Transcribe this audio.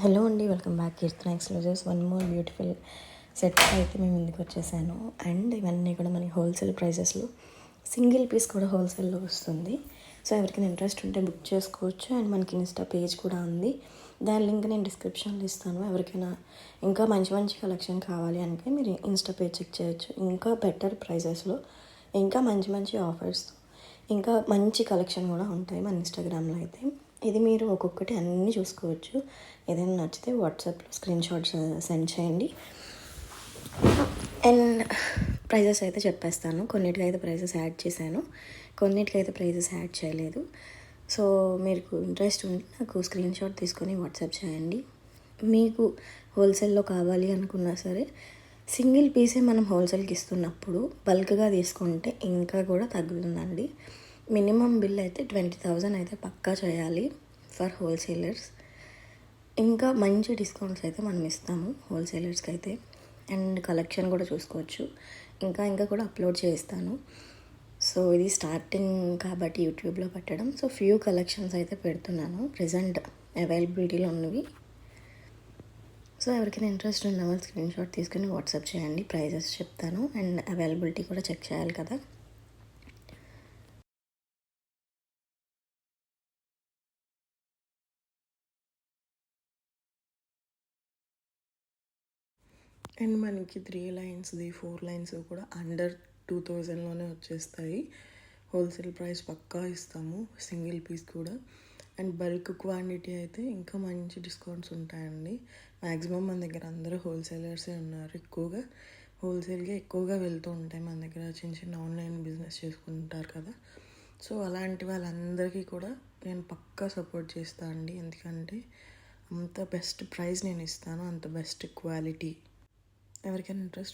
Hello అండి, welcome back Keerthana exclusives. One more beautiful set అయితే మేము ముందుకు వచ్చేసాను. అండ్ ఇవన్నీ కూడా మనకి హోల్సేల్ ప్రైజెస్లో సింగిల్ పీస్ కూడా హోల్సేల్లో వస్తుంది. సో ఎవరికైనా ఇంట్రెస్ట్ ఉంటే బుక్ చేసుకోవచ్చు. అండ్ మనకి ఇన్స్టా పేజ్ కూడా ఉంది, దాని లింక్ నేను డిస్క్రిప్షన్లో ఇస్తాను. ఎవరికైనా ఇంకా మంచి మంచి కలెక్షన్ కావాలి అంటే మీరు ఇన్స్టా పేజ్ చెక్ చేయొచ్చు. ఇంకా బెటర్ ప్రైజెస్లో, ఇంకా మంచి మంచి ఆఫర్స్, ఇంకా మంచి కలెక్షన్ కూడా ఉంటాయి మన ఇన్స్టాగ్రామ్లో అయితే. ఇది మీరు ఒక్కొక్కటి అన్నీ చూసుకోవచ్చు. ఏదైనా నచ్చితే వాట్సాప్లో స్క్రీన్ షాట్స్ సెండ్ చేయండి. అండ్ ప్రైజెస్ అయితే చెప్పేస్తాను. కొన్నిటికైతే ప్రైజెస్ యాడ్ చేశాను, కొన్నిటికైతే ప్రైజెస్ యాడ్ చేయలేదు. సో మీకు ఇంట్రెస్ట్ ఉంటే నాకు స్క్రీన్ షాట్ తీసుకొని వాట్సాప్ చేయండి. మీకు హోల్సేల్లో కావాలి అనుకున్నా సరే, సింగిల్ పీసే మనం హోల్సేల్కి ఇస్తున్నప్పుడు బల్క్గా తీసుకుంటే ఇంకా కూడా తగ్గుతుందండి. మినిమం బిల్ అయితే 20,000 అయితే పక్కా చేయాలి ఫర్ హోల్సేలర్స్. ఇంకా మంచి డిస్కౌంట్స్ అయితే మనం ఇస్తాము హోల్సేలర్స్కి అయితే. అండ్ కలెక్షన్ కూడా చూసుకోవచ్చు. ఇంకా కూడా అప్లోడ్ చేస్తాను. సో ఇది స్టార్టింగ్ కాబట్టి యూట్యూబ్లో పెట్టడం. సో ఫ్యూ కలెక్షన్స్ అయితే పెడుతున్నాను ప్రజెంట్ అవైలబిలిటీలో ఉన్నవి. సో ఎవరికైనా ఇంట్రెస్ట్ ఉన్న వాళ్ళు స్క్రీన్ షాట్ తీసుకుని వాట్సాప్ చేయండి. ప్రైజెస్ చెప్తాను అండ్ అవైలబిలిటీ కూడా చెక్ చేయాలి కదా. అండ్ మనకి 3 లైన్స్ది 4 లైన్స్ కూడా అండర్ 2000లోనే వచ్చేస్తాయి. హోల్సేల్ ప్రైస్ పక్కా ఇస్తాము సింగిల్ పీస్ కూడా. అండ్ బల్క్ క్వాంటిటీ అయితే ఇంకా మంచి డిస్కౌంట్స్ ఉంటాయండి. మ్యాక్సిమం మన దగ్గర అందరూ హోల్సేలర్సే ఉన్నారు. హోల్సేల్గా ఎక్కువగా వెళ్తూ ఉంటాయి మన దగ్గర. చిన్న చిన్న ఆన్లైన్ బిజినెస్ చేసుకుంటారు కదా. సో అలాంటి వాళ్ళందరికీ కూడా నేను పక్కా సపోర్ట్ చేస్తాను అండి. ఎందుకంటే అంత బెస్ట్ ప్రైస్ నేను ఇస్తాను, అంత బెస్ట్ క్వాలిటీ. ఎవరికైనా ఇంట్రెస్ట్